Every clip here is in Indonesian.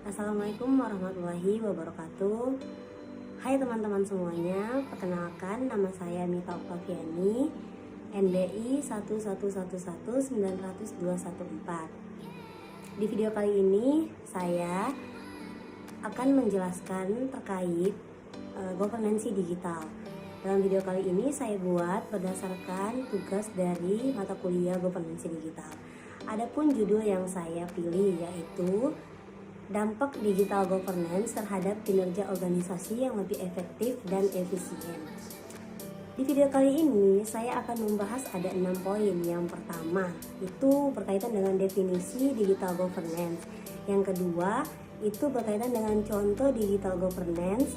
Assalamualaikum warahmatullahi wabarakatuh. Hai teman-teman semuanya, perkenalkan nama saya Mita Oktaviani, NDI 111190214. Di video kali ini saya akan menjelaskan terkait governansi digital. Dalam video kali ini saya buat berdasarkan tugas dari mata kuliah governansi digital. Adapun judul yang saya pilih yaitu dampak digital governance terhadap kinerja organisasi yang lebih efektif dan efisien. Di video kali ini saya akan membahas ada 6 poin. Yang pertama itu berkaitan dengan definisi digital governance. Yang kedua itu berkaitan dengan contoh digital governance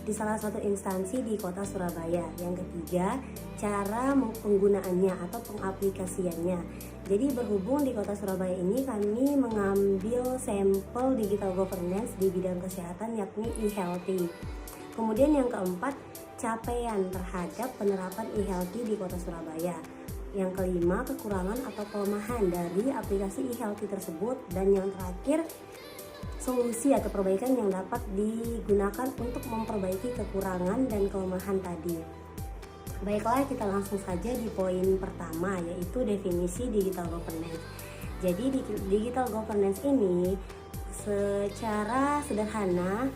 di salah satu instansi di kota Surabaya. Yang ketiga, cara penggunaannya atau pengaplikasiannya. Jadi berhubung di kota Surabaya ini kami mengambil sampel digital governance di bidang kesehatan yakni e-healthy. Kemudian yang keempat, capaian terhadap penerapan e-healthy di kota Surabaya. Yang kelima, kekurangan atau kelemahan dari aplikasi e-healthy tersebut. Dan yang terakhir, solusi atau perbaikan yang dapat digunakan untuk memperbaiki kekurangan dan kelemahan tadi. Baiklah, kita langsung saja di poin pertama, yaitu definisi digital governance. Jadi digital governance ini secara sederhana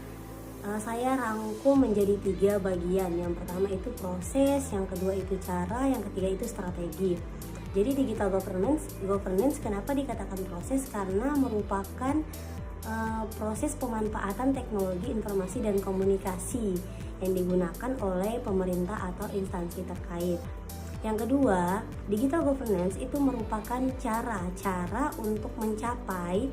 saya rangkum menjadi 3 bagian. Yang pertama itu proses, yang kedua itu cara, yang ketiga itu strategi. Jadi digital governance kenapa dikatakan proses? Karena merupakan proses pemanfaatan teknologi informasi dan komunikasi yang digunakan oleh pemerintah atau instansi terkait. Yang kedua, digital governance itu merupakan cara-cara untuk mencapai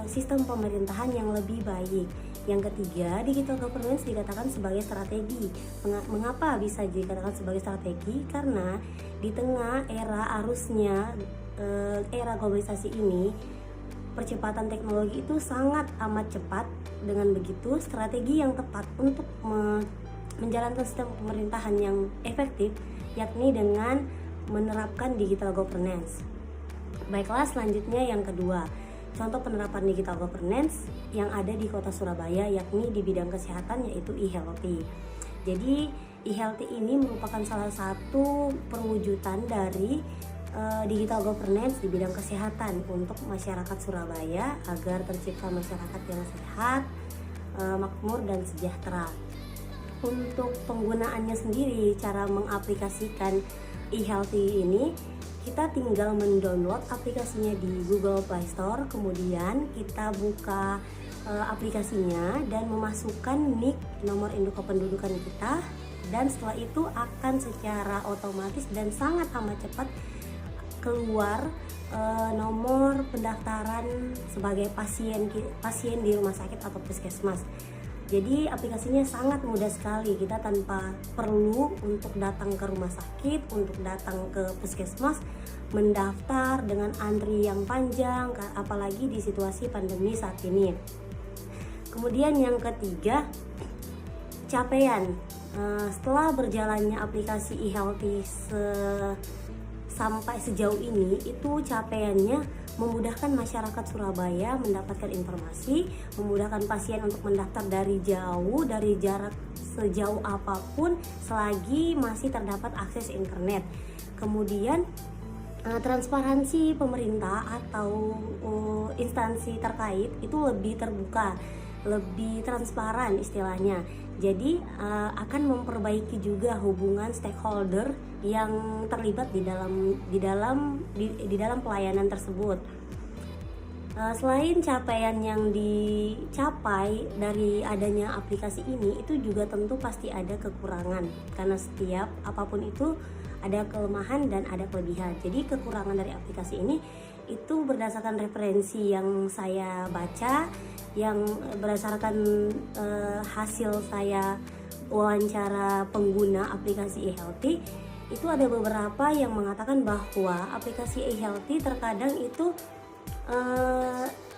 sistem pemerintahan yang lebih baik. Yang ketiga, digital governance dikatakan sebagai strategi. Mengapa bisa dikatakan sebagai strategi? Karena di tengah era arusnya era globalisasi ini, percepatan teknologi itu sangat amat cepat. Dengan begitu, strategi yang tepat untuk menjalankan sistem pemerintahan yang efektif yakni dengan menerapkan digital governance. Baiklah, selanjutnya yang kedua, contoh penerapan digital governance yang ada di kota Surabaya yakni di bidang kesehatan yaitu e-healthy. Jadi e-healthy ini merupakan salah satu perwujudan dari digital governance di bidang kesehatan untuk masyarakat Surabaya agar tercipta masyarakat yang sehat, makmur dan sejahtera. Untuk penggunaannya sendiri, cara mengaplikasikan e-healthy ini, kita tinggal mendownload aplikasinya di Google Play Store, kemudian kita buka aplikasinya dan memasukkan NIK, nomor induk kependudukan kita, dan setelah itu akan secara otomatis dan sangat amat cepat keluar nomor pendaftaran sebagai pasien di rumah sakit atau puskesmas. Jadi aplikasinya sangat mudah sekali, kita tanpa perlu untuk datang ke rumah sakit, untuk datang ke puskesmas, mendaftar dengan antri yang panjang, apalagi di situasi pandemi saat ini. Kemudian yang ketiga, capaian. Setelah berjalannya aplikasi e-healthy sampai sejauh ini, itu capaiannya memudahkan masyarakat Surabaya mendapatkan informasi, memudahkan pasien untuk mendaftar dari jauh, dari jarak sejauh apapun selagi masih terdapat akses internet. Kemudian transparansi pemerintah atau instansi terkait itu lebih terbuka, lebih transparan istilahnya. Jadi akan memperbaiki juga hubungan stakeholder yang terlibat di dalam pelayanan tersebut. Selain capaian yang dicapai dari adanya aplikasi ini, itu juga tentu pasti ada kekurangan, karena setiap apapun itu ada kelemahan dan ada kelebihan. Jadi kekurangan dari aplikasi ini itu berdasarkan referensi yang saya baca, yang berdasarkan hasil saya wawancara pengguna aplikasi e-healthy, itu ada beberapa yang mengatakan bahwa aplikasi e-healthy terkadang itu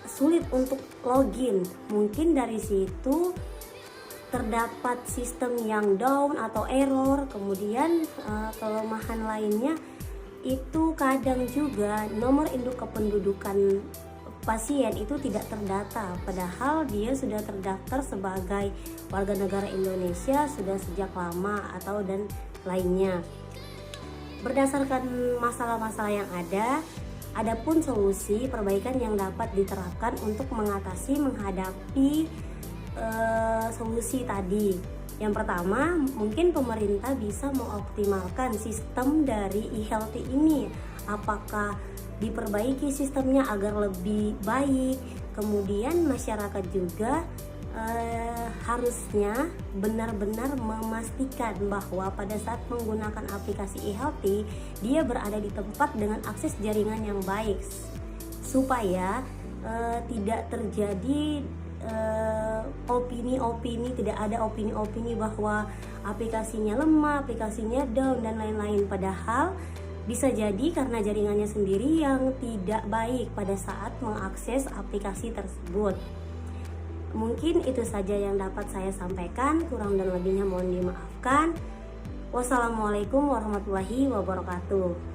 sulit untuk login. Mungkin dari situ terdapat sistem yang down atau error. Kemudian kelemahan lainnya itu kadang juga nomor induk kependudukan pasien itu tidak terdata, padahal dia sudah terdaftar sebagai warga negara Indonesia sudah sejak lama atau dan lainnya. Berdasarkan masalah-masalah yang ada pun solusi perbaikan yang dapat diterapkan untuk menghadapi solusi tadi. Yang pertama, mungkin pemerintah bisa mengoptimalkan sistem dari e-health ini. Apakah diperbaiki sistemnya agar lebih baik? Kemudian masyarakat juga harusnya benar-benar memastikan bahwa pada saat menggunakan aplikasi e-health, dia berada di tempat dengan akses jaringan yang baik, supaya tidak terjadi opini-opini, tidak ada opini-opini bahwa aplikasinya lemah, aplikasinya down dan lain-lain. Padahal bisa jadi karena jaringannya sendiri yang tidak baik pada saat mengakses aplikasi tersebut. Mungkin itu saja yang dapat saya sampaikan, kurang dan lebihnya mohon dimaafkan. Wassalamualaikum warahmatullahi wabarakatuh.